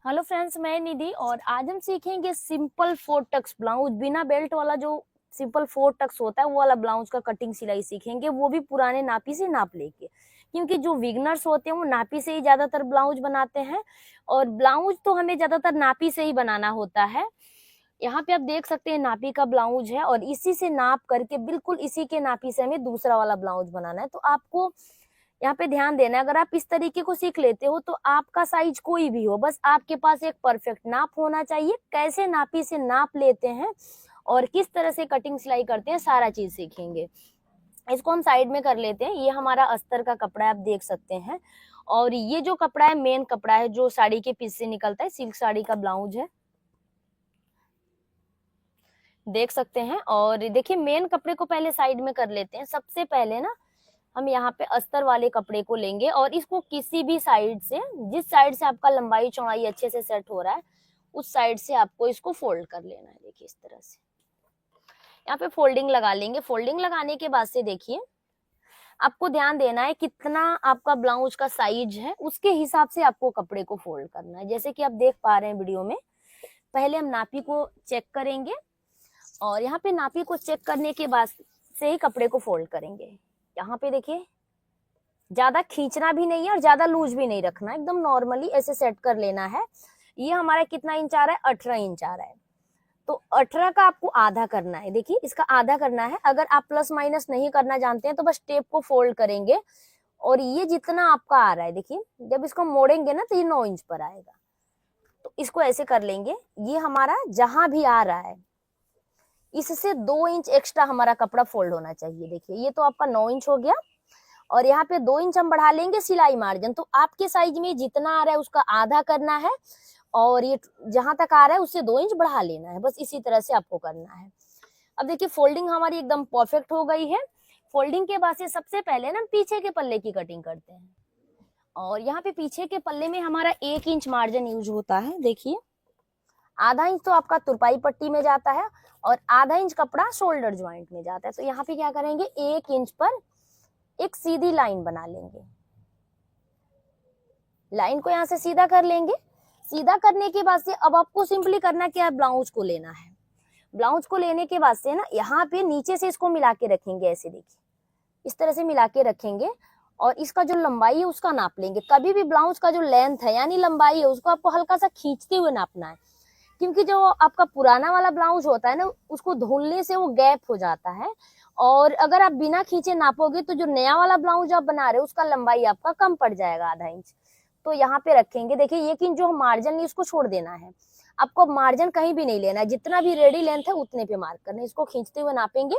Hello friends, मैं निधि और आज हम सीखेंगे सिंपल 4 टक्स ब्लाउज। बिना बेल्ट वाला जो सिंपल 4 टक्स होता है वो वाला ब्लाउज का कटिंग सिलाई सीखेंगे, वो भी पुराने नापी से नाप लेके। क्योंकि जो विगनर्स होते हैं वो नापी से ही ज्यादातर ब्लाउज बनाते हैं और ब्लाउज तो हमें ज्यादातर नापी से ही बनाना होता है। यहाँ पे आप देख सकते हैं नापी का ब्लाउज है और इसी से नाप करके बिल्कुल इसी के नापी से हमें दूसरा वाला ब्लाउज बनाना है। तो आपको यहाँ पे ध्यान देना है, अगर आप इस तरीके को सीख लेते हो तो आपका साइज कोई भी हो, बस आपके पास एक परफेक्ट नाप होना चाहिए। कैसे नापी से नाप लेते हैं और किस तरह से कटिंग सिलाई करते हैं सारा चीज सीखेंगे। इसको हम साइड में कर लेते हैं। ये हमारा अस्तर का कपड़ा है, आप देख सकते हैं। और ये जो कपड़ा है मेन कपड़ा है जो साड़ी के पीस से निकलता है, सिल्क साड़ी का ब्लाउज है, देख सकते हैं। और देखिए मेन कपड़े को पहले साइड में कर लेते हैं। सबसे पहले ना हम यहाँ पे अस्तर वाले कपड़े को लेंगे और इसको किसी भी साइड से, जिस साइड से आपका लंबाई चौड़ाई अच्छे से सेट हो रहा है उस साइड से आपको इसको फोल्ड कर लेना है। देखिए इस तरह से यहाँ पे फोल्डिंग लगा लेंगे। फोल्डिंग लगाने के बाद से देखिए आपको ध्यान देना है कितना आपका ब्लाउज का साइज है उसके हिसाब से आपको कपड़े को फोल्ड करना है। जैसे कि आप देख पा रहे हैं वीडियो में, पहले हम नापी को चेक करेंगे और यहाँ पे नापी को चेक करने के बाद से ही कपड़े को फोल्ड करेंगे। यहाँ पे देखिए ज्यादा खींचना भी नहीं है और ज्यादा लूज भी नहीं रखना, एकदम नॉर्मली ऐसे सेट कर लेना है। ये हमारा कितना इंच आ रहा है, 18 इंच आ रहा है। तो 18 का आपको आधा करना है। देखिए इसका आधा करना है। अगर आप प्लस माइनस नहीं करना जानते हैं तो बस टेप को फोल्ड करेंगे और ये जितना आपका आ रहा है, देखिए जब इसको मोड़ेंगे ना तो ये 9 इंच पर आएगा। तो इसको ऐसे कर लेंगे। ये हमारा जहां भी आ रहा है इससे 2 इंच एक्स्ट्रा हमारा कपड़ा फोल्ड होना चाहिए। देखिए ये तो आपका 9 इंच हो गया और यहाँ पे 2 इंच हम बढ़ा लेंगे सिलाई मार्जिन। तो आपके साइज में जितना आ रहा है उसका आधा करना है और ये जहां तक आ रहा है उससे 2 इंच बढ़ा लेना है। बस इसी तरह से आपको करना है। अब देखिए फोल्डिंग हमारी एकदम परफेक्ट हो गई है। फोल्डिंग के बाद से सबसे पहले ना पीछे के पल्ले की कटिंग करते हैं और यहाँ पे पीछे के पल्ले में हमारा 1 इंच मार्जिन यूज होता है। देखिए आधा इंच तो आपका तुरपाई पट्टी में जाता है और आधा इंच कपड़ा शोल्डर ज्वाइंट में जाता है। तो यहाँ पे क्या करेंगे, 1 इंच पर एक सीधी लाइन बना लेंगे। लाइन को यहाँ से सीधा कर लेंगे। सीधा करने के बाद से अब आपको सिंपली करना क्या है, ब्लाउज को लेना है। ब्लाउज को लेने के बाद से ना यहाँ पे नीचे से इसको मिला के रखेंगे। ऐसे देखिए इस तरह से मिला के रखेंगे और इसका जो लंबाई है उसका नाप लेंगे। कभी भी ब्लाउज का जो लेंथ है यानी लंबाई है उसको आपको हल्का सा खींचते हुए नापना है। क्योंकि जो आपका पुराना वाला ब्लाउज होता है ना उसको धुलने से वो गैप हो जाता है और अगर आप बिना खींचे नापोगे तो जो नया वाला ब्लाउज आप बना रहे हो उसका लंबाई आपका कम पड़ जाएगा, आधा इंच। तो यहाँ पे रखेंगे। देखिए 1 इंच जो मार्जिन है उसको छोड़ देना है। आपको मार्जिन कहीं भी नहीं लेना है, जितना भी रेडी लेंथ है उतने पे मार्क करना है। इसको खींचते हुए नापेंगे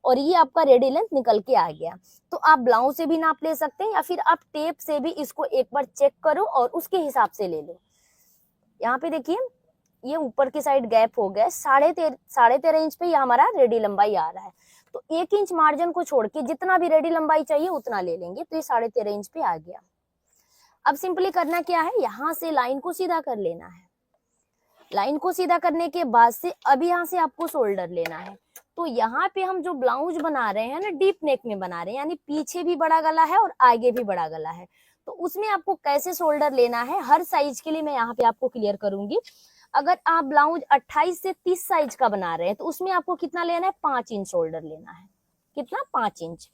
और ये आपका रेडी लेंथ निकल के आ गया। तो आप ब्लाउज से भी नाप ले सकते हैं या फिर आप टेप से भी इसको एक बार चेक करो और उसके हिसाब से ले लो। यहाँ पे देखिए ये ऊपर की साइड गैप हो गया, 13.5 इंच पे ये हमारा रेडी लंबाई आ रहा है। तो 1 इंच मार्जिन को छोड़ के जितना भी रेडी लंबाई चाहिए उतना ले लेंगे। तो ये 13.5 इंच पे आ गया। अब सिंपली करना क्या है, यहाँ से लाइन को सीधा कर लेना है। लाइन को सीधा करने के बाद से अब यहाँ से आपको शोल्डर लेना है। तो यहाँ पे हम जो ब्लाउज बना रहे हैं ना डीप नेक में बना रहे हैं, यानी पीछे भी बड़ा गला है और आगे भी बड़ा गला है। तो उसमें आपको कैसे शोल्डर लेना है हर साइज के लिए मैं यहाँ पे आपको क्लियर करूंगी। अगर आप ब्लाउज 28 से 30 साइज का बना रहे हैं तो उसमें आपको कितना लेना है, 5 इंच शोल्डर लेना है। कितना, 5 इंच।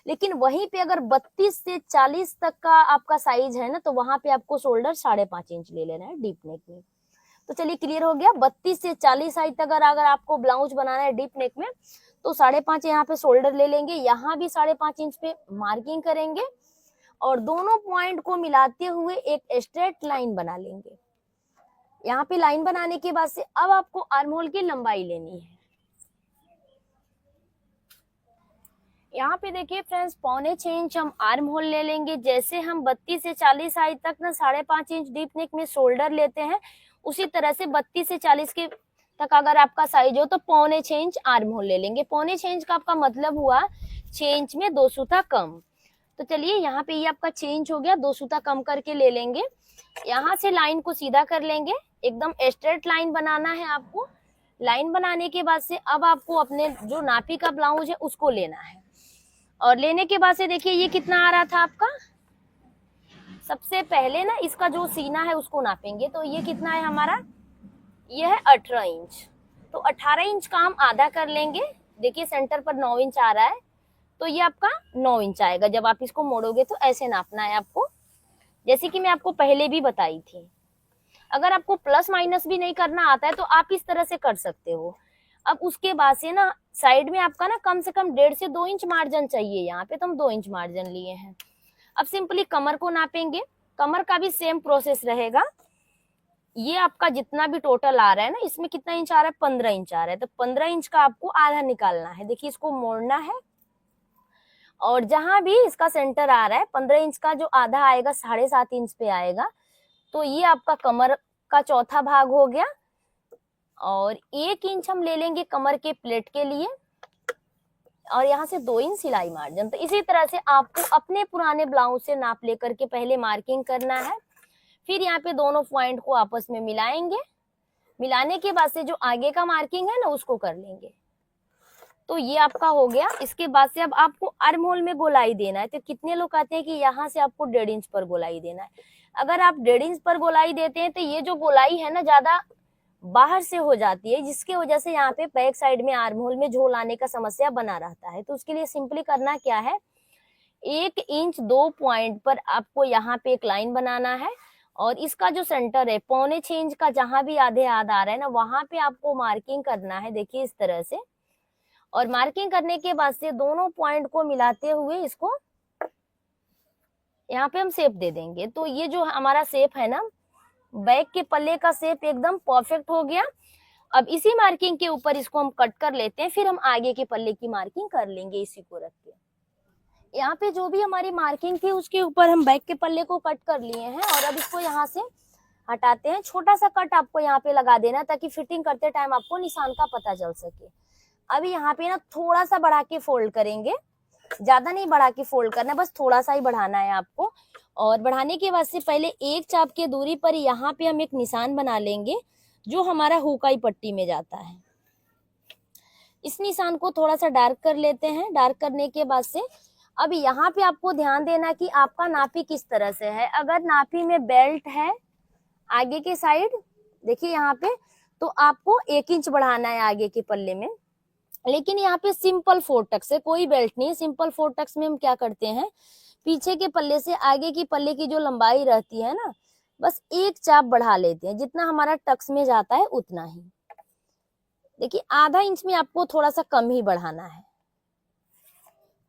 लेकिन वहीं पे अगर 32 से 40 तक का आपका साइज है ना तो वहां पे आपको शोल्डर 5.5 इंच ले लेना है डीप नेक में। तो चलिए क्लियर हो गया। 32 से 40 साइज तक अगर आपको ब्लाउज बनाना है डीप नेक में तो 5.5 यहाँ पे शोल्डर ले लेंगे। यहाँ भी 5.5 इंच पे मार्किंग करेंगे और दोनों पॉइंट को मिलाते हुए एक स्ट्रेट लाइन बना लेंगे। यहाँ पे लाइन बनाने के बाद से अब आपको आर्म होल की लंबाई लेनी है। यहाँ पे देखिए फ्रेंड्स 1.25 इंच हम आर्म होल ले लेंगे। जैसे हम 32 से 40 साइज तक ना 5.5 इंच डीप नेक में शोल्डर लेते हैं उसी तरह से 32 से 40 के तक अगर आपका साइज हो तो 1.25 इंच आर्म होल ले लेंगे। 1.25 इंच का आपका मतलब हुआ 6 इंच में 2 सूता कम। तो चलिए यहाँ पे ये आपका 6 इंच हो गया, 2 सूता कम करके ले लेंगे। यहाँ से लाइन को सीधा कर लेंगे, एकदम स्ट्रेट लाइन बनाना है आपको। लाइन बनाने के बाद से अब आपको अपने जो नापी का ब्लाउज है उसको लेना है और लेने के बाद से देखिए ये कितना आ रहा था आपका सबसे पहले ना इसका जो सीना है उसको नापेंगे। तो ये कितना है हमारा, ये है 18 इंच। तो 18 इंच का हम आधा कर लेंगे। देखिए सेंटर पर 9 इंच आ रहा है, तो ये आपका 9 इंच आएगा। जब आप इसको मोड़ोगे तो ऐसे नापना है आपको, जैसे कि मैं आपको पहले भी बताई थी। अगर आपको प्लस माइनस भी नहीं करना आता है तो आप इस तरह से कर सकते हो। अब उसके बाद से ना साइड में आपका ना कम से कम 1.5 से 2 इंच मार्जिन चाहिए। यहाँ पे तो हम 2 इंच मार्जिन लिए हैं। अब सिंपली कमर को नापेंगे। कमर का भी सेम प्रोसेस रहेगा। ये आपका जितना भी टोटल आ रहा है ना, इसमें कितना इंच आ रहा है, 15 इंच आ रहा है। तो 15 इंच का आपको आधा निकालना है। देखिए इसको मोड़ना है, और जहां भी इसका सेंटर आ रहा है 15 इंच का जो आधा आएगा 7.5 इंच पे आएगा। तो ये आपका कमर का चौथा भाग हो गया। और 1 इंच हम ले लेंगे कमर के प्लेट के लिए, और यहाँ से 2 इंच सिलाई मार्जिन। तो इसी तरह से आपको अपने पुराने ब्लाउज से नाप लेकर के पहले मार्किंग करना है। फिर यहाँ पे दोनों पॉइंट को आपस में मिलाएंगे। मिलाने के बाद से जो आगे का मार्किंग है ना उसको कर लेंगे। तो ये आपका हो गया। इसके बाद से अब आपको आर्म होल में गोलाई देना है। तो कितने लोग कहते हैं कि यहाँ से आपको 1.5 इंच पर गोलाई देना है। अगर आप 1.5 इंच पर गोलाई देते हैं तो ये जो गोलाई है ना ज्यादा बाहर से हो जाती है, जिसकी वजह से यहाँ पे बैक साइड में आर्म होल में झोल आने का समस्या बना रहता है। तो उसके लिए सिंपली करना क्या है, 1 इंच 2 पॉइंट पर आपको यहाँ पे एक लाइन बनाना है, और इसका जो सेंटर है 1.25 इंच का जहां भी आधे आधा आ रहा है ना, वहां पे आपको मार्किंग करना है। देखिए इस तरह से। और मार्किंग करने के बाद से दोनों पॉइंट को मिलाते हुए इसको यहाँ पे हम शेप दे देंगे। तो ये जो हमारा शेप है ना, बैक के पल्ले का शेप एकदम परफेक्ट हो गया। अब इसी मार्किंग के ऊपर इसको हम कट कर लेते हैं, फिर हम आगे के पल्ले की मार्किंग कर लेंगे इसी को रख के। यहाँ पे जो भी हमारी मार्किंग थी उसके ऊपर हम बैक के पल्ले को कट कर लिए हैं, और अब इसको यहाँ से हटाते हैं। छोटा सा कट आपको यहाँ पे लगा देना, ताकि फिटिंग करते टाइम आपको निशान का पता चल सके। अभी यहाँ पे ना थोड़ा सा बढ़ा के फोल्ड करेंगे, ज्यादा नहीं बढ़ा के फोल्ड करना है, बस थोड़ा सा ही बढ़ाना है आपको। और बढ़ाने के बाद से पहले एक चाप की दूरी पर यहाँ पे हम एक निशान बना लेंगे जो हमारा हुकाई पट्टी में जाता है। इस निशान को थोड़ा सा डार्क कर लेते हैं। डार्क करने के बाद से अब यहाँ पे आपको ध्यान देना कि आपका नापी किस तरह से है। अगर नापी में बेल्ट है आगे के साइड, देखिए यहाँ पे, तो आपको 1 इंच बढ़ाना है आगे के पल्ले में। लेकिन यहाँ पे सिंपल 4 टक्स है, कोई बेल्ट नहीं है। सिंपल 4 टक्स में हम क्या करते हैं, पीछे के पल्ले से आगे की पल्ले की जो लंबाई रहती है ना, बस 1 चाप बढ़ा लेते हैं। जितना हमारा टक्स में जाता है उतना ही। देखिए आधा इंच में आपको थोड़ा सा कम ही बढ़ाना है।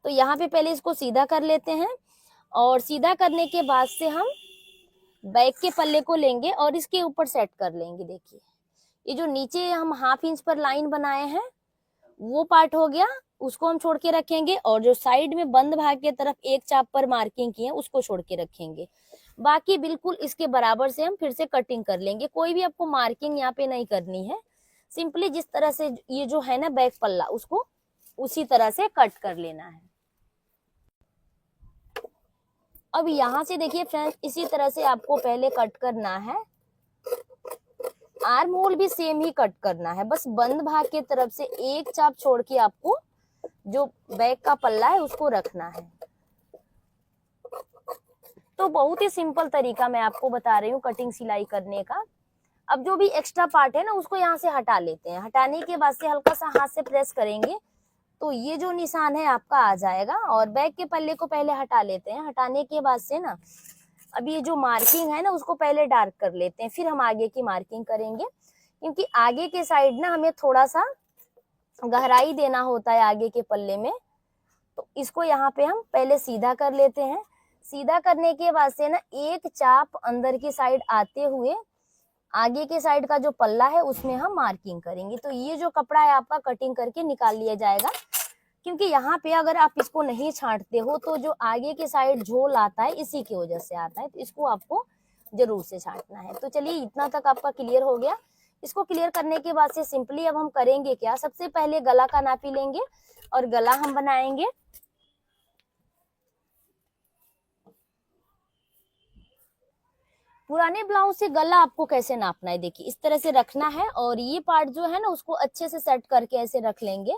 तो यहाँ पे पहले इसको सीधा कर लेते हैं, और सीधा करने के बाद से हम बैक के पल्ले को लेंगे और इसके ऊपर सेट कर लेंगे। देखिए ये जो नीचे हम 1/2 इंच पर लाइन बनाए हैं वो पार्ट हो गया, उसको हम छोड़ के रखेंगे। और जो साइड में बंद भाग के तरफ 1 चाप पर मार्किंग की है उसको छोड़ के रखेंगे। बाकी बिल्कुल इसके बराबर से हम फिर से कटिंग कर लेंगे। कोई भी आपको मार्किंग यहाँ पे नहीं करनी है। सिंपली जिस तरह से ये जो है ना बैक पल्ला, उसको उसी तरह से कट कर लेना है। अब यहाँ से देखिए फ्रेंड्स, इसी तरह से आपको पहले कट करना है। आर्म होल भी सेम ही कट करना है, बस बंद भाग के तरफ से 1 चाप छोड़ के आपको जो बैक का पल्ला है उसको रखना है। तो बहुत ही सिंपल तरीका मैं आपको बता रही हूँ कटिंग सिलाई करने का। अब जो भी एक्स्ट्रा पार्ट है ना उसको यहाँ से हटा लेते हैं। हटाने के बाद से हल्का सा हाथ से प्रेस करेंगे तो ये जो निशान है आपका आ जाएगा। और बैक के पल्ले को पहले हटा लेते हैं। हटाने के बाद से ना अब ये जो मार्किंग है ना उसको पहले डार्क कर लेते हैं, फिर हम आगे की मार्किंग करेंगे। क्योंकि आगे के साइड ना हमें थोड़ा सा गहराई देना होता है आगे के पल्ले में। तो इसको यहाँ पे हम पहले सीधा कर लेते हैं। सीधा करने के बाद से ना 1 चाप अंदर की साइड आते हुए आगे के साइड का जो पल्ला है उसमें हम मार्किंग करेंगे। तो ये जो कपड़ा है आपका कटिंग करके निकाल लिया जाएगा। क्योंकि यहाँ पे अगर आप इसको नहीं छांटते हो तो जो आगे के साइड झोल आता है इसी की वजह से आता है। तो इसको आपको जरूर से छांटना है। तो चलिए इतना तक आपका क्लियर हो गया। इसको क्लियर करने के बाद से सिंपली अब हम करेंगे क्या, सबसे पहले गला का नापी लेंगे और गला हम बनाएंगे। पुराने ब्लाउज से गला आपको कैसे नापना है, देखिए इस तरह से रखना है। और ये पार्ट जो है ना उसको अच्छे से सेट करके ऐसे रख लेंगे।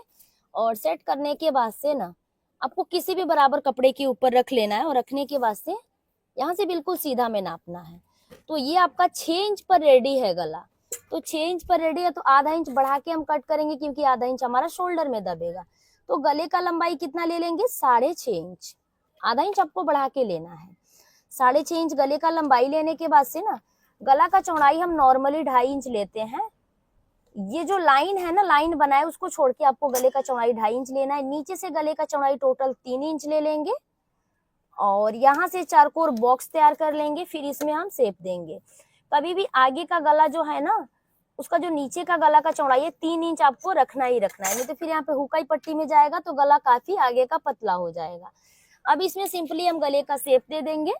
और सेट करने के बाद से ना आपको किसी भी बराबर कपड़े के ऊपर रख लेना है। और रखने के बाद से यहाँ से बिल्कुल सीधा में नापना है। तो ये आपका 6 इंच पर रेडी है गला। तो 6 इंच पर रेडी है तो आधा इंच बढ़ा के हम कट करेंगे, क्योंकि आधा इंच हमारा शोल्डर में दबेगा। तो गले का लंबाई कितना ले लेंगे, 6.5 इंच। आधा इंच आपको बढ़ा के लेना है। 6.5 इंच गले का लंबाई लेने के बाद से ना, गला का चौड़ाई हम नॉर्मली 2.5 इंच लेते हैं। ये जो लाइन है ना, लाइन बनाए उसको छोड़ के आपको गले का चौड़ाई 2.5 इंच लेना है। नीचे से गले का चौड़ाई टोटल 3 इंच ले लेंगे और यहाँ से चारकोर बॉक्स तैयार कर लेंगे। फिर इसमें हम शेप देंगे। कभी भी आगे का गला जो है ना, उसका जो नीचे का गला का चौड़ाई है 3 इंच आपको रखना ही रखना है, नहीं तो फिर यहाँ पे हुकाई पट्टी में जाएगा तो गला काफी आगे का पतला हो जाएगा। अब इसमें सिंपली हम गले का शेप दे देंगे।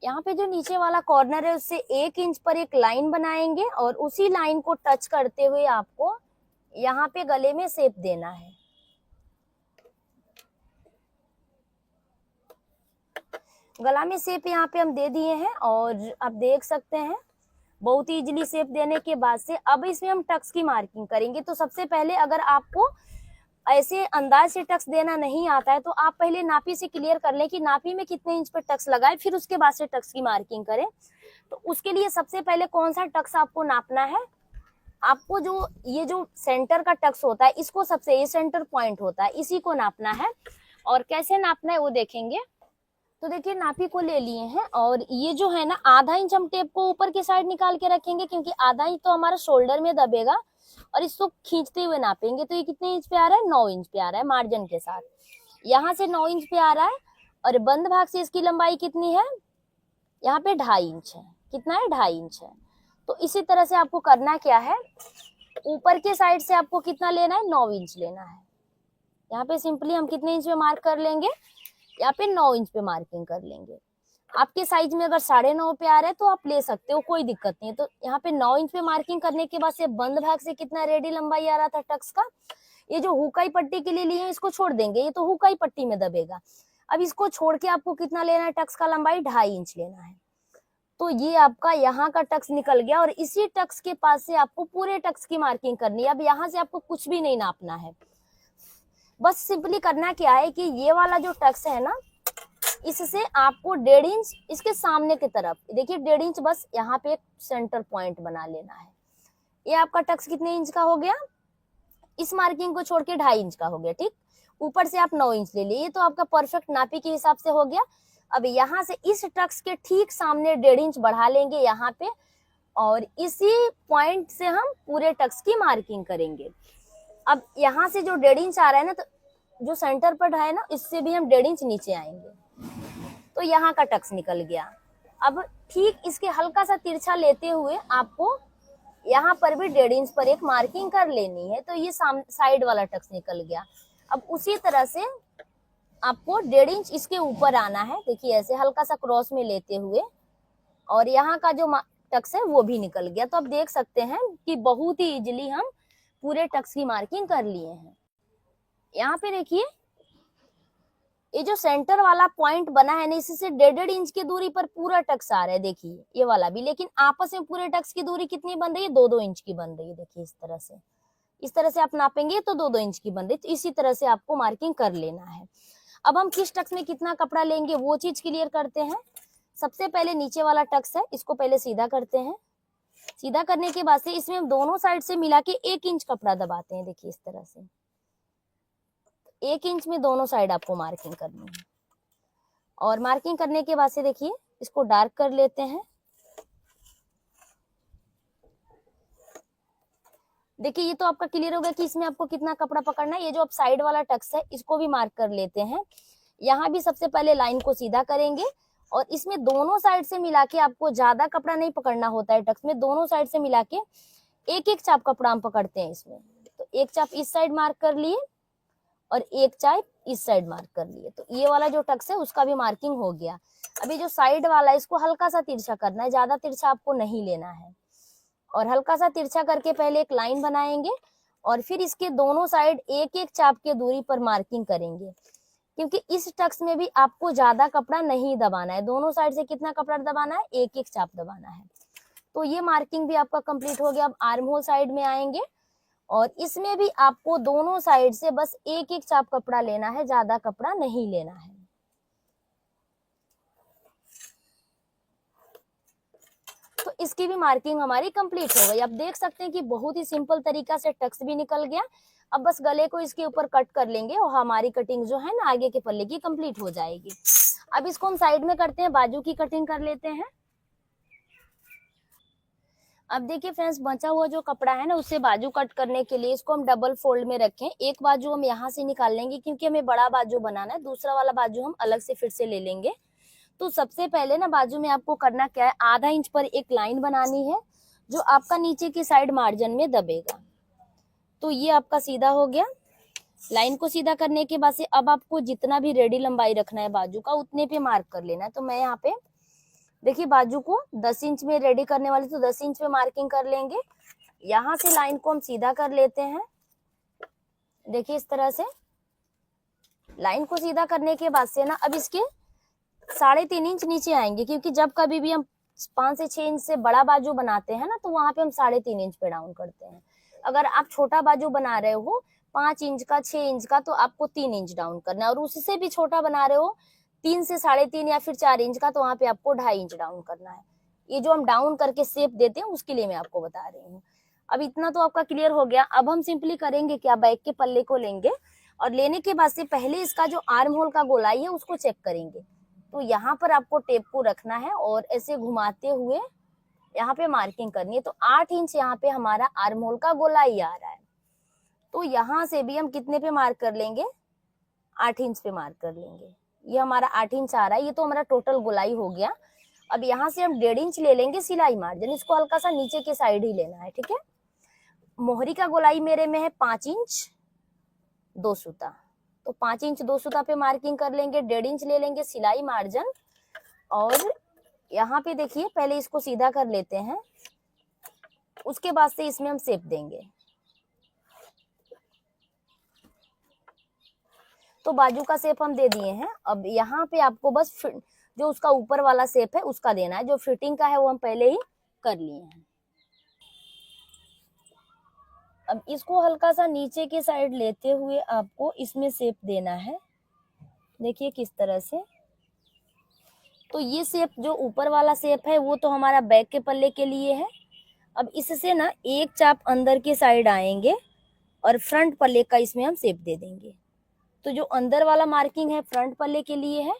यहाँ पे जो नीचे वाला कॉर्नर है उससे 1 इंच पर एक लाइन बनाएंगे और उसी लाइन को टच करते हुए आपको यहाँ पे गले में शेप देना है। गला में शेप यहाँ पे हम दे दिए हैं और आप देख सकते हैं बहुत ही इजीली शेप देने के बाद से अब इसमें हम टक्स की मार्किंग करेंगे। तो सबसे पहले अगर आपको ऐसे अंदाज से टक्स देना नहीं आता है तो आप पहले नापी से क्लियर कर लें कि नापी में कितने इंच पर टक्स लगाए, फिर उसके बाद से टक्स की मार्किंग करें। तो उसके लिए सबसे पहले कौन सा टक्स आपको नापना है, आपको जो ये जो सेंटर का टक्स होता है इसको, सबसे ये सेंटर पॉइंट होता है, इसी को नापना है। और कैसे नापना है वो देखेंगे। तो देखिए नापी को ले लिए हैं और ये जो है ना, आधा इंच हम टेप को ऊपर की साइड निकाल के रखेंगे, क्योंकि आधा इंच तो हमारा शोल्डर में दबेगा और इसको खींचते हुए नापेंगे। तो ये कितने इंच पे आ रहा है, 9 इंच पे आ रहा है मार्जिन के साथ। यहाँ से 9 इंच पे आ रहा है और बंद भाग से इसकी लंबाई कितनी है, यहाँ पे 2.5 इंच है। कितना है, 2.5 इंच है। तो इसी तरह से आपको करना क्या है, ऊपर के साइड से आपको कितना लेना है, 9 इंच लेना है। यहाँ पे सिंपली हम कितने इंच पे मार्क कर लेंगे, यहाँ पे 9 इंच पे मार्किंग कर लेंगे। आपके साइज में अगर 9.5 पे आ रहा है तो आप ले सकते हो, कोई दिक्कत नहीं है। तो यहाँ पे 9 इंच पे मार्किंग करने के बाद से बंद भाग से कितना रेडी लंबाई आ रहा था टक्स का, ये जो हुकाई पट्टी के लिए लिए हैं इसको छोड़ देंगे, ये तो हुकाई पट्टी में दबेगा। अब इसको छोड़ के आपको कितना लेना है, टक्स का लंबाई 2.5 इंच लेना है। तो ये आपका यहाँ का टक्स निकल गया और इसी टक्स के पास से आपको पूरे टक्स की मार्किंग करनी है। अब यहाँ से आपको कुछ भी नहीं नापना है, बस सिंपली करना क्या है कि ये वाला जो टक्स है ना, इससे आपको 1.5 इंच इसके सामने की तरफ, देखिए 1.5 इंच बस यहाँ पे एक सेंटर पॉइंट बना लेना है। ये आपका टक्स कितने इंच का हो गया, इस मार्किंग को छोड़ के 2.5 इंच का हो गया। ठीक, ऊपर से आप 9 इंच ले लिए, ये तो आपका परफेक्ट नापी के हिसाब से हो गया। अब यहाँ से इस टक्स के ठीक सामने 1.5 इंच बढ़ा लेंगे यहाँ पे और इसी पॉइंट से हम पूरे टक्स की मार्किंग करेंगे। अब यहाँ से जो 1.5 इंच आ रहा है ना, तो जो सेंटर पर है ना, इससे भी हम 1.5 इंच नीचे आएंगे। तो यहाँ का टक्स निकल गया। अब ठीक इसके हल्का सा तिरछा लेते हुए आपको यहाँ पर भी 1.5 इंच पर एक मार्किंग कर लेनी है। तो ये साइड वाला टक्स निकल गया। अब उसी तरह से आपको 1.5 इंच इसके ऊपर आना है, देखिए ऐसे हल्का सा क्रॉस में लेते हुए, और यहाँ का जो टक्स है वो भी निकल गया। तो अब देख सकते हैं कि बहुत ही इजीली हम पूरे टक्स की मार्किंग कर लिए हैं। यहाँ पे देखिए ये जो सेंटर वाला पॉइंट बना है ना, इससे 1.5 इंच की दूरी पर पूरा टक्स आ रहा है, देखिए ये वाला भी। लेकिन आपस में पूरे टक्स की दूरी कितनी बन रही है, 2-2 इंच की बन रही है। देखिए इस तरह से आप नापेंगे तो 2-2 इंच की बन रही है। तो इसी तरह से आपको मार्किंग कर लेना है। अब हम किस टक्स में कितना कपड़ा लेंगे वो चीज क्लियर करते हैं। सबसे पहले नीचे वाला टक्स है, इसको पहले सीधा करते हैं। सीधा करने के बाद से इसमें हम दोनों साइड से मिला के 1 इंच कपड़ा दबाते हैं। देखिए इस तरह से 1 इंच में दोनों साइड आपको मार्किंग करनी है। और मार्किंग करने के बाद से देखिए इसको डार्क कर लेते हैं। देखिए ये तो आपका क्लियर हो गया कि इसमें आपको कितना कपड़ा पकड़ना है। ये जो आप साइड वाला टक्स है इसको भी मार्क कर लेते हैं। यहाँ भी सबसे पहले लाइन को सीधा करेंगे और इसमें दोनों साइड से मिला के, आपको ज्यादा कपड़ा नहीं पकड़ना होता है टक्स में, दोनों साइड से मिला के 1-1 चाप कपड़ा हम पकड़ते हैं इसमें। तो 1 चाप इस साइड मार्क कर लिए और 1 चाप इस साइड मार्क कर लिए। तो ये वाला जो टक्स है उसका भी मार्किंग हो गया। अभी जो साइड वाला है इसको हल्का सा तिरछा करना है, ज्यादा तिरछा आपको नहीं लेना है। और हल्का सा तिरछा करके पहले एक लाइन बनाएंगे और फिर इसके दोनों साइड 1-1 चाप के दूरी पर मार्किंग करेंगे, क्योंकि इस टक्स में भी आपको ज्यादा कपड़ा नहीं दबाना है। दोनों साइड से कितना कपड़ा दबाना है, 1-1 चाप दबाना है। तो ये मार्किंग भी आपका कंप्लीट हो गया। अब आर्म होल साइड में आएंगे और इसमें भी आपको दोनों साइड से बस 1-1 चाप कपड़ा लेना है, ज्यादा कपड़ा नहीं लेना है। इसकी भी मार्किंग हमारी कंप्लीट हो गई। अब देख सकते हैं कि बहुत ही सिंपल तरीका से टक्स भी निकल गया। अब बस गले को इसके ऊपर कट कर लेंगे और हमारी कटिंग जो है ना आगे के पल्ले की कंप्लीट हो जाएगी। अब इसको हम साइड में करते हैं, बाजू की कटिंग कर लेते हैं। अब देखिए फ्रेंड्स, बचा हुआ जो कपड़ा है ना उससे बाजू कट करने के लिए इसको हम डबल फोल्ड में रखें। एक बाजू हम यहाँ से निकाल लेंगे क्योंकि हमें बड़ा बाजू बनाना है, दूसरा वाला बाजू हम अलग से फिर से ले लेंगे। तो सबसे पहले ना बाजू में आपको करना क्या है, आधा इंच पर एक लाइन बनानी है जो आपका नीचे की साइड मार्जिन में दबेगा। तो ये आपका सीधा हो गया। लाइन को सीधा करने के बाद से अब आपको जितना भी रेडी लंबाई रखना है बाजू का उतने पे मार्क कर लेना है। तो मैं यहाँ पे देखिए बाजू को 10 इंच में रेडी करने वाली, तो 10 इंच में मार्किंग कर लेंगे। यहाँ से लाइन को हम सीधा कर लेते हैं। देखिए इस तरह से लाइन को सीधा करने के बाद से ना अब इसके 3.5 इंच नीचे आएंगे, क्योंकि जब कभी भी हम 5 से 6 इंच से बड़ा बाजू बनाते हैं ना तो वहां पे हम 3.5 इंच पे डाउन करते हैं। अगर आप छोटा बाजू बना रहे हो 5 इंच का, 6 इंच का, तो आपको 3 इंच डाउन करना है। और उससे भी छोटा बना रहे हो 3 से 3.5 या फिर 4 इंच का, तो वहां पे आपको 2.5 इंच डाउन करना है। ये जो हम डाउन करके शेप देते हैं उसके लिए मैं आपको बता रही हूँ। अब इतना तो आपका क्लियर हो गया। अब हम सिंपली करेंगे क्या, बैक के पल्ले को लेंगे और लेने के बाद से पहले इसका जो आर्म होल का गोलाई है उसको चेक करेंगे। तो यहाँ पर आपको टेप को रखना है और ऐसे घुमाते हुए यहाँ पे मार्किंग करनी है। तो 8 इंच यहाँ पे हमारा आर्म होल का गोलाई आ रहा है। तो यहाँ से भी हम कितने पे मार्क कर लेंगे, 8 इंच पे मार्क कर लेंगे। ये हमारा 8 इंच आ रहा है। ये तो हमारा टोटल गोलाई हो गया। अब यहाँ से हम 1.5 इंच ले लेंगे सिलाई मार्जिन, इसको हल्का सा नीचे के साइड ही लेना है, ठीक है। मोहरी का गोलाई मेरे में है 5 इंच 2 सूता, तो 5 इंच 2 सूता पे मार्किंग कर लेंगे। 1.5 इंच ले लेंगे सिलाई मार्जिन और यहाँ पे देखिए पहले इसको सीधा कर लेते हैं, उसके बाद से इसमें हम शेप देंगे। तो बाजू का शेप हम दे दिए हैं। अब यहाँ पे आपको बस जो उसका ऊपर वाला शेप है उसका देना है। जो फिटिंग का है वो हम पहले ही कर लिए हैं। अब इसको हल्का सा नीचे के साइड लेते हुए आपको इसमें शेप देना है। देखिए किस तरह से। तो ये शेप जो ऊपर वाला शेप है वो तो हमारा बैक के पल्ले के लिए है। अब इससे ना एक चाप अंदर के साइड आएंगे और फ्रंट पल्ले का इसमें हम शेप दे देंगे। तो जो अंदर वाला मार्किंग है फ्रंट पल्ले के लिए है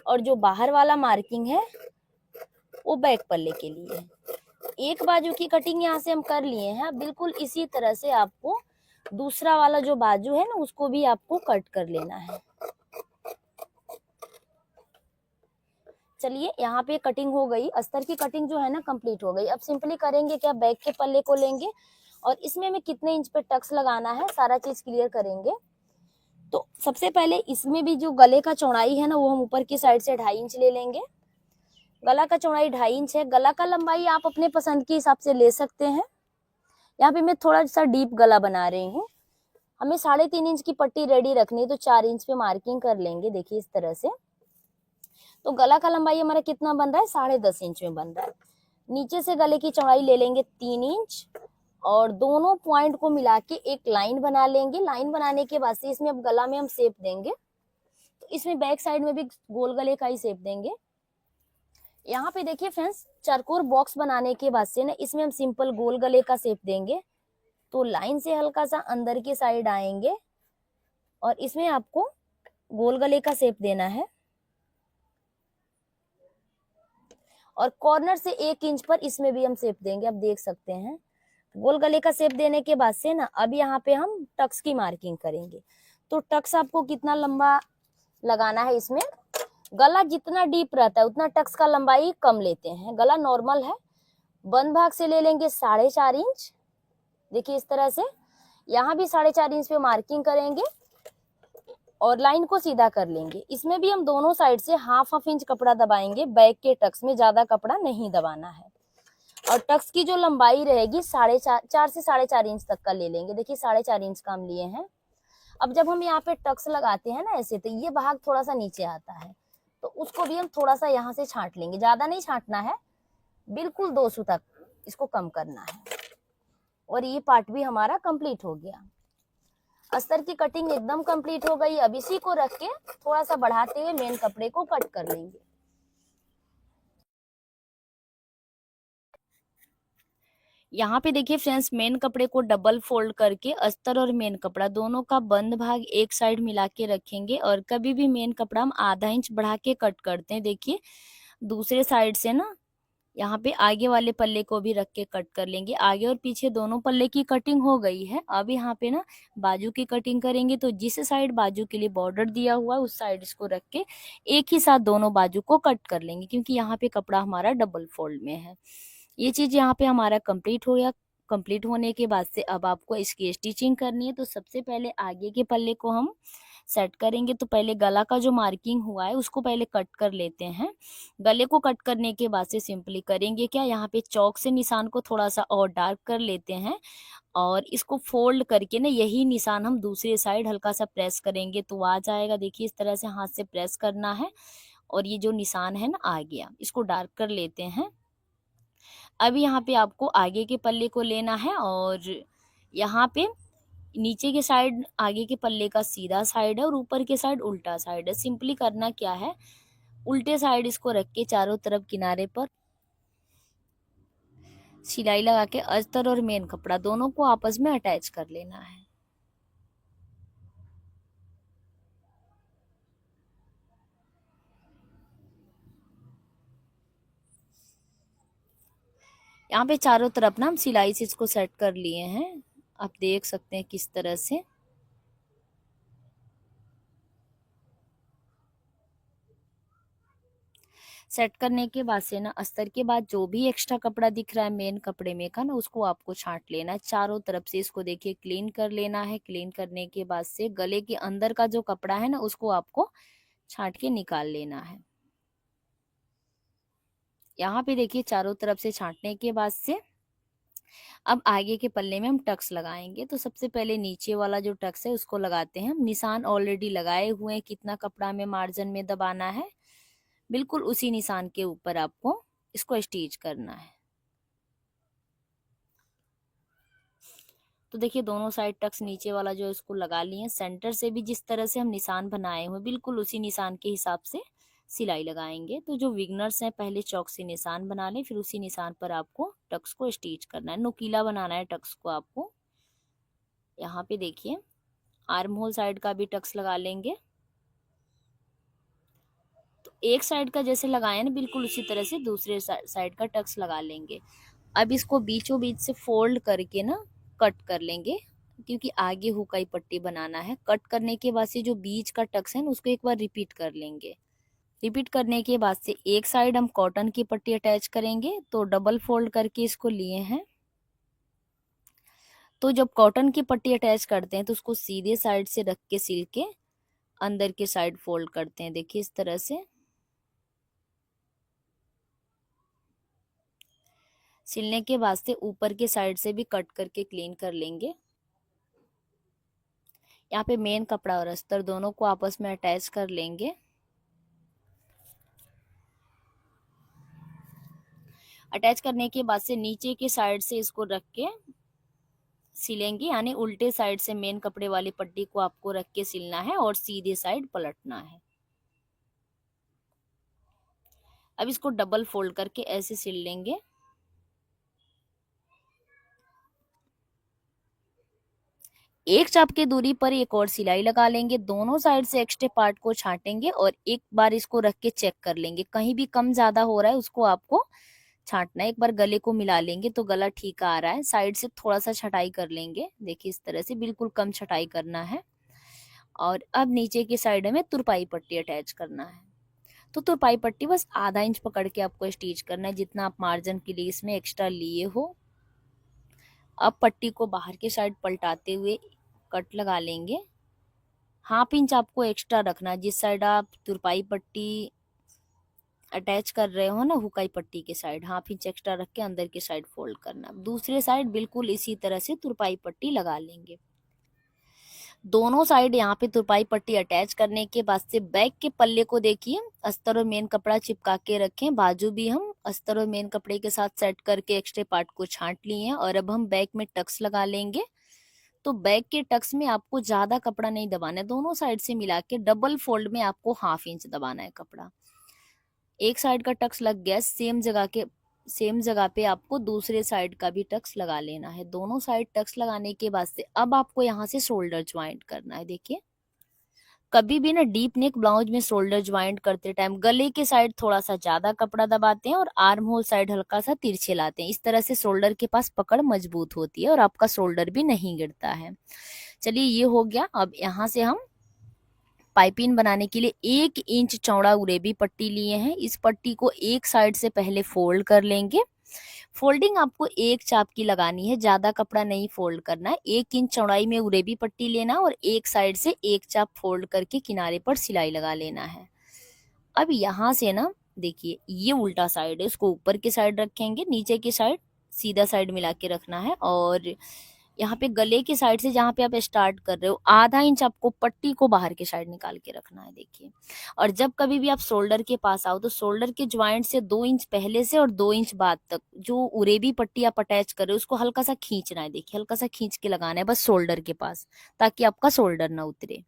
और जो बाहर वाला मार्किंग है वो बैक पल्ले के लिए है। एक बाजू की कटिंग यहाँ से हम कर लिए हैं। बिल्कुल इसी तरह से आपको दूसरा वाला जो बाजू है ना उसको भी आपको कट कर लेना है। चलिए यहाँ पे कटिंग हो गई, अस्तर की कटिंग जो है ना कंप्लीट हो गई। अब सिंपली करेंगे क्या, बैक के पल्ले को लेंगे और इसमें हमें कितने इंच पे टक्स लगाना है सारा चीज क्लियर करेंगे। तो सबसे पहले इसमें भी जो गले का चौड़ाई है ना वो हम ऊपर की साइड से 2.5 इंच ले लेंगे। गला का चौड़ाई 2.5 इंच है। गला का लंबाई आप अपने पसंद के हिसाब से ले सकते हैं। यहाँ पे मैं थोड़ा सा डीप गला बना रही हूँ। हमें 3.5 इंच की पट्टी रेडी रखनी है, तो 4 इंच पे मार्किंग कर लेंगे। देखिए इस तरह से। तो गला का लंबाई हमारा कितना बन रहा है, 10.5 इंच में बन रहा है। नीचे से गले की चौड़ाई ले लेंगे 3 इंच और दोनों पॉइंट को मिला के एक लाइन बना लेंगे। लाइन बनाने के बाद से इसमें अब गला में हम शेप देंगे। तो इसमें बैक साइड में भी गोल गले का ही शेप देंगे। यहाँ पे देखिए फ्रेंड्स, चरकोर बॉक्स बनाने के बाद से ना इसमें हम सिंपल गोल गले का शेप देंगे। तो लाइन से हल्का सा अंदर की साइड आएंगे और इसमें आपको गोल गले का शेप देना है और कॉर्नर से 1 इंच पर इसमें भी हम शेप देंगे। अब देख सकते हैं गोल गले का शेप देने के बाद से ना अब यहाँ पे हम टक्स की मार्किंग करेंगे। तो टक्स आपको कितना लंबा लगाना है, इसमें गला जितना डीप रहता है उतना टक्स का लंबाई कम लेते हैं। गला नॉर्मल है, बंद भाग से ले लेंगे 4.5 इंच। देखिए इस तरह से यहाँ भी 4.5 इंच पे मार्किंग करेंगे और लाइन को सीधा कर लेंगे। इसमें भी हम दोनों साइड से हाफ इंच कपड़ा दबाएंगे। बैक के टक्स में ज्यादा कपड़ा नहीं दबाना है। और टक्स की जो लंबाई रहेगी 4.5 से 4.5 इंच तक का ले लेंगे। देखिए 4.5 इंच का हम लिए हैं। अब जब हम यहाँ पे टक्स लगाते हैं ना ऐसे, तो ये भाग थोड़ा सा नीचे आता है, तो उसको भी हम थोड़ा सा यहाँ से छांट लेंगे। ज्यादा नहीं छांटना है, बिल्कुल 2 सू तक इसको कम करना है। और ये पार्ट भी हमारा कंप्लीट हो गया। अस्तर की कटिंग एकदम कंप्लीट हो गई। अब इसी को रख के थोड़ा सा बढ़ाते हुए मेन कपड़े को कट कर लेंगे। यहाँ पे देखिए फ्रेंड्स, मेन कपड़े को डबल फोल्ड करके अस्तर और मेन कपड़ा दोनों का बंद भाग एक साइड मिला के रखेंगे, और कभी भी मेन कपड़ा हम आधा इंच बढ़ा के कट करते हैं। देखिए दूसरे साइड से ना यहाँ पे आगे वाले पल्ले को भी रख के कट कर लेंगे। आगे और पीछे दोनों पल्ले की कटिंग हो गई है। अब यहाँ पे ना बाजू की कटिंग करेंगे, तो जिस साइड बाजू के लिए बॉर्डर दिया हुआ है उस साइड इसको रख के एक ही साथ दोनों बाजू को कट कर लेंगे, क्योंकि यहाँ पे कपड़ा हमारा डबल फोल्ड में है। ये चीज यहाँ पे हमारा कंप्लीट हो गया। कंप्लीट होने के बाद से अब आपको इसकी स्टिचिंग करनी है। तो सबसे पहले आगे के पल्ले को हम सेट करेंगे। तो पहले गला का जो मार्किंग हुआ है उसको पहले कट कर लेते हैं। गले को कट करने के बाद से सिंपली करेंगे क्या, यहाँ पे चौक से निशान को थोड़ा सा और डार्क कर लेते हैं, और इसको फोल्ड करके ना यही निशान हम दूसरे साइड हल्का सा प्रेस करेंगे तो आ जाएगा। देखिए इस तरह से हाथ से प्रेस करना है, और ये जो निशान है ना आ गया, इसको डार्क कर लेते हैं। अब यहाँ पे आपको आगे के पल्ले को लेना है, और यहाँ पे नीचे के साइड आगे के पल्ले का सीधा साइड है और ऊपर के साइड उल्टा साइड है। सिंपली करना क्या है, उल्टे साइड इसको रख के चारों तरफ किनारे पर सिलाई लगा के अस्तर और मेन कपड़ा दोनों को आपस में अटैच कर लेना है। यहाँ पे चारों तरफ ना हम सिलाई से इसको सेट कर लिए हैं। आप देख सकते हैं किस तरह से। सेट करने के बाद से ना अस्तर के बाद जो भी एक्स्ट्रा कपड़ा दिख रहा है मेन कपड़े में का ना, उसको आपको छांट लेना है चारों तरफ से। इसको देखिए क्लीन कर लेना है। क्लीन करने के बाद से गले के अंदर का जो कपड़ा है ना उसको आपको छांट के निकाल लेना है। यहाँ पे देखिए चारों तरफ से छांटने के बाद से अब आगे के पल्ले में हम टक्स लगाएंगे। तो सबसे पहले नीचे वाला जो टक्स है उसको लगाते हैं हम। निशान ऑलरेडी लगाए हुए हैं, कितना कपड़ा में मार्जिन में दबाना है, बिल्कुल उसी निशान के ऊपर आपको इसको स्टिच करना है। तो देखिए दोनों साइड टक्स नीचे वाला जो है उसको लगा लिए। सेंटर से भी जिस तरह से हम निशान बनाए हुए बिल्कुल उसी निशान के हिसाब से सिलाई लगाएंगे। तो जो विगनर्स हैं पहले चौक से निशान बना लें, फिर उसी निशान पर आपको टक्स को स्टिच करना है, नुकीला बनाना है टक्स को आपको। यहाँ पे देखिए आर्म होल साइड का भी टक्स लगा लेंगे। तो एक साइड का जैसे लगाए ना बिल्कुल उसी तरह से दूसरे साइड का टक्स लगा लेंगे। अब इसको बीचों बीच से फोल्ड करके ना कट कर लेंगे, क्योंकि आगे हुकाई पट्टी बनाना है। कट करने के बाद से जो बीच का टक्स है ना उसको एक बार रिपीट कर लेंगे। रिपीट करने के बाद से एक साइड हम कॉटन की पट्टी अटैच करेंगे। तो डबल फोल्ड करके इसको लिए हैं। तो जब कॉटन की पट्टी अटैच करते हैं तो उसको सीधे साइड से रख के सिल के अंदर के साइड फोल्ड करते हैं। देखिए इस तरह से सिलने के बाद से ऊपर के साइड से भी कट करके क्लीन कर लेंगे। यहाँ पे मेन कपड़ा और अस्तर दोनों को आपस में अटैच कर लेंगे। अटैच करने के बाद से नीचे के साइड से इसको रख के सिलेंगे, यानी उल्टे साइड से मेन कपड़े वाली पट्टी को आपको रख के सिलना है और सीधे साइड पलटना है। अब इसको डबल फोल्ड करके ऐसे सिल लेंगे। एक चाप की दूरी पर एक और सिलाई लगा लेंगे। दोनों साइड से एक्स्ट्रा पार्ट को छांटेंगे और एक बार इसको रख के चेक कर लेंगे। कहीं भी कम ज्यादा हो रहा है उसको आपको छांटना है। एक बार गले को मिला लेंगे तो गला ठीक आ रहा है। साइड से थोड़ा सा छटाई कर लेंगे। देखिए इस तरह से बिल्कुल कम छटाई करना है। और अब नीचे की साइड में तुरपाई पट्टी अटैच करना है। तो तुरपाई पट्टी बस आधा इंच पकड़ के आपको स्टिच करना है, जितना आप मार्जिन के लिए इसमें एक्स्ट्रा लिए हो। अब पट्टी को बाहर के साइड पलटाते हुए कट लगा लेंगे। हाफ इंच आपको एक्स्ट्रा रखना है। जिस साइड आप तुरपाई पट्टी अटैच कर रहे हो ना हुकाई पट्टी के साइड, हाफ इंच एक्स्ट्रा रख के अंदर के साइड फोल्ड करना। दूसरे साइड बिल्कुल इसी तरह से तुरपाई पट्टी लगा लेंगे। दोनों साइड यहाँ पे तुरपाई पट्टी अटैच करने के बाद से बैक के पल्ले को देखिए अस्तर और मेन कपड़ा चिपका के रखें। बाजू भी हम अस्तर और मेन कपड़े के साथ सेट करके एक्स्ट्रा पार्ट को छांट लिए हैं। और अब हम बैक में टक्स लगा लेंगे। तो बैक के टक्स में आपको ज्यादा कपड़ा नहीं दबाना है। दोनों साइड से मिला के डबल फोल्ड में आपको हाफ इंच दबाना है कपड़ा। एक साइड का टक्स लग गया, सेम जगह के सेम जगह पे आपको दूसरे साइड का भी टक्स लगा लेना है। दोनों साइड टक्स लगाने के बाद से अब आपको यहाँ से शोल्डर ज्वाइंट करना है। देखिए कभी भी ना डीप नेक ब्लाउज में शोल्डर ज्वाइंट करते टाइम गले के साइड थोड़ा सा ज्यादा कपड़ा दबाते हैं और आर्म होल साइड हल्का सा तिरछे लाते हैं। इस तरह से शोल्डर के पास पकड़ मजबूत होती है और आपका शोल्डर भी नहीं गिरता है। चलिए ये हो गया। अब यहाँ से हम पाइपिंग बनाने के लिए 1 इंच चौड़ा उरेबी पट्टी लिए हैं। इस पट्टी को एक साइड से पहले फोल्ड कर लेंगे। फोल्डिंग आपको एक चाप की लगानी है, ज्यादा कपड़ा नहीं फोल्ड करना है। 1 इंच चौड़ाई में उरेबी पट्टी लेना और एक साइड से एक चाप फोल्ड करके किनारे पर सिलाई लगा लेना है। अब यहाँ से ना देखिए ये उल्टा साइड है, इसको ऊपर की साइड रखेंगे, नीचे की साइड सीधा साइड मिला के रखना है। और यहाँ पे गले की साइड से जहाँ पे आप स्टार्ट कर रहे हो आधा इंच आपको पट्टी को बाहर की साइड निकाल के रखना है। देखिए और जब कभी भी आप शोल्डर के पास आओ तो शोल्डर के ज्वाइंट से 2 इंच पहले से और 2 इंच बाद तक जो उरेबी पट्टी आप अटैच कर रहे हो उसको हल्का सा खींचना है। देखिए हल्का सा खींच के लगाना है बस शोल्डर के पास, ताकि आपका शोल्डर ना उतरे।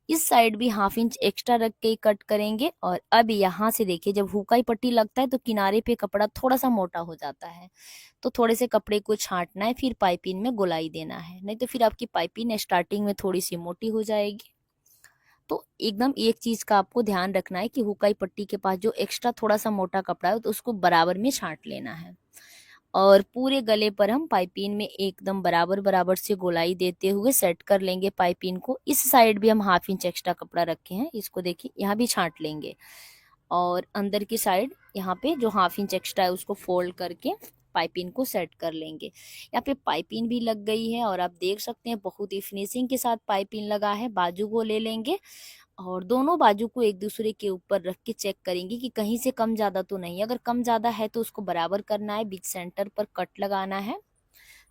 इस साइड भी ½ इंच एक्स्ट्रा रख के कट करेंगे। और अब यहाँ से देखिए जब हुकाई पट्टी लगता है तो किनारे पे कपड़ा थोड़ा सा मोटा हो जाता है, तो थोड़े से कपड़े को छांटना है, फिर पाइपिंग में गोलाई देना है, नहीं तो फिर आपकी पाइपिंग स्टार्टिंग में थोड़ी सी मोटी हो जाएगी। तो एकदम एक चीज का आपको ध्यान रखना है कि हुकाई पट्टी के पास जो एक्स्ट्रा थोड़ा सा मोटा कपड़ा है तो उसको बराबर में छांट लेना है। और पूरे गले पर हम पाइपिंग में एकदम बराबर बराबर से गोलाई देते हुए सेट कर लेंगे पाइपिंग को। इस साइड भी हम ½ इंच एक्स्ट्रा कपड़ा रखे हैं, इसको देखिए यहाँ भी छांट लेंगे। और अंदर की साइड यहाँ पे जो ½ इंच एक्स्ट्रा है उसको फोल्ड करके पाइपिंग को सेट कर लेंगे। यहाँ पे पाइपिंग भी लग गई है और आप देख सकते हैं बहुत ही फिनिशिंग के साथ पाइपिंग लगा है। बाजू को ले लेंगे और दोनों बाजू को एक दूसरे के ऊपर रख के चेक करेंगे कि कहीं से कम ज्यादा तो नहीं। अगर कम ज्यादा है तो उसको बराबर करना है, बीच सेंटर पर कट लगाना है।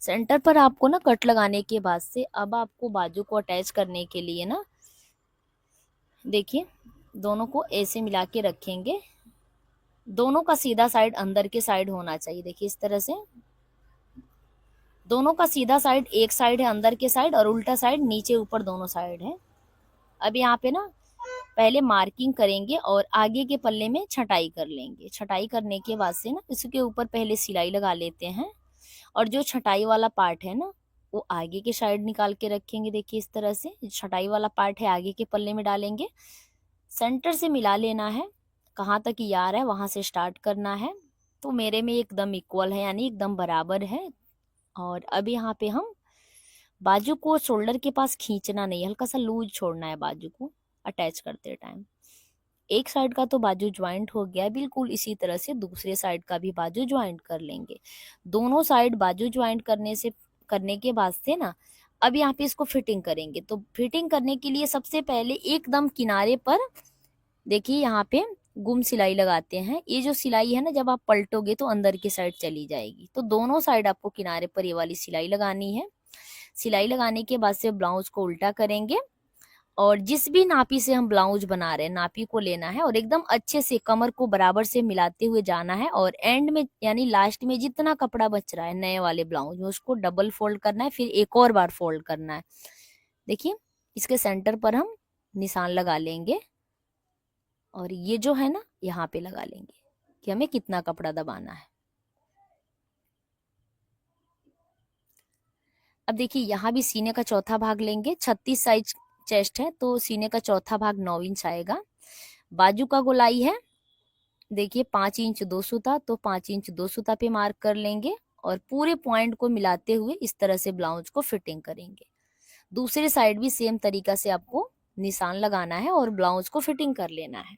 सेंटर पर आपको ना कट लगाने के बाद से अब आपको बाजू को अटैच करने के लिए ना देखिए दोनों को ऐसे मिला के रखेंगे। दोनों का सीधा साइड अंदर के साइड होना चाहिए। देखिए इस तरह से दोनों का सीधा साइड एक साइड है अंदर के साइड और उल्टा साइड नीचे ऊपर दोनों साइड है। अब यहाँ पे ना पहले मार्किंग करेंगे और आगे के पल्ले में छटाई कर लेंगे। छटाई करने के बाद से ना इसके ऊपर पहले सिलाई लगा लेते हैं और जो छटाई वाला पार्ट है ना वो आगे के साइड निकाल के रखेंगे। देखिए इस तरह से छटाई वाला पार्ट है आगे के पल्ले में डालेंगे, सेंटर से मिला लेना है। कहाँ तक ये आ रहा है वहां से स्टार्ट करना है। तो मेरे में एकदम इक्वल है यानी एकदम बराबर है। और अब यहाँ पे हम बाजू को शोल्डर के पास खींचना नहीं, हल्का सा लूज छोड़ना है बाजू को अटैच करते टाइम। एक साइड का तो बाजू ज्वाइंट हो गया, बिल्कुल इसी तरह से दूसरे साइड का भी बाजू ज्वाइंट कर लेंगे। दोनों साइड बाजू ज्वाइंट करने के बाद से ना अब यहाँ पे इसको फिटिंग करेंगे। तो फिटिंग करने के लिए सबसे पहले एकदम किनारे पर देखिए यहाँ पे गुम सिलाई लगाते हैं। ये जो सिलाई है ना जब आप पलटोगे तो अंदर की साइड चली जाएगी, तो दोनों साइड आपको किनारे पर ये वाली सिलाई लगानी है। सिलाई लगाने के बाद से ब्लाउज को उल्टा करेंगे और जिस भी नापी से हम ब्लाउज बना रहे हैं नापी को लेना है और एकदम अच्छे से कमर को बराबर से मिलाते हुए जाना है। और एंड में यानी लास्ट में जितना कपड़ा बच रहा है नए वाले ब्लाउज में उसको डबल फोल्ड करना है, फिर एक और बार फोल्ड करना है। देखिए इसके सेंटर पर हम निशान लगा लेंगे और ये जो है ना यहाँ पे लगा लेंगे कि हमें कितना कपड़ा दबाना है। अब देखिए यहाँ भी सीने का चौथा भाग लेंगे। 36 साइज चेस्ट है तो सीने का चौथा भाग 9 इंच आएगा। बाजू का गोलाई है देखिए 5 इंच 2 सूता, तो 5 इंच 2 सूता पे मार्क कर लेंगे और पूरे पॉइंट को मिलाते हुए इस तरह से ब्लाउज को फिटिंग करेंगे। दूसरे साइड भी सेम तरीका से आपको निशान लगाना है और ब्लाउज को फिटिंग कर लेना है।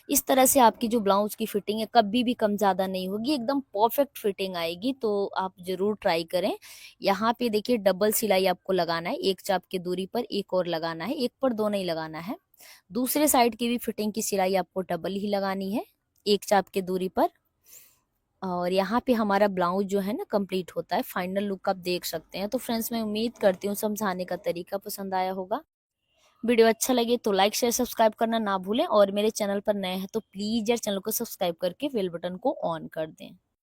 इस तरह से आपकी जो ब्लाउज की फिटिंग है कभी भी कम ज्यादा नहीं होगी, एकदम परफेक्ट फिटिंग आएगी। तो आप जरूर ट्राई करें। यहाँ पे देखिए डबल सिलाई आपको लगाना है, एक चाप की दूरी पर एक और लगाना है, एक पर दो नहीं लगाना है। दूसरे साइड की भी फिटिंग की सिलाई आपको डबल ही लगानी है एक चाप की दूरी पर। और यहाँ पे हमारा ब्लाउज जो है ना कंप्लीट होता है, फाइनल लुक आप देख सकते हैं। तो फ्रेंड्स मैं उम्मीद करती हूँ समझाने का तरीका पसंद आया होगा। वीडियो अच्छा लगे तो लाइक शेयर सब्सक्राइब करना ना भूलें और मेरे चैनल पर नए हैं तो प्लीज यार चैनल को सब्सक्राइब करके बेल बटन को ऑन कर दें।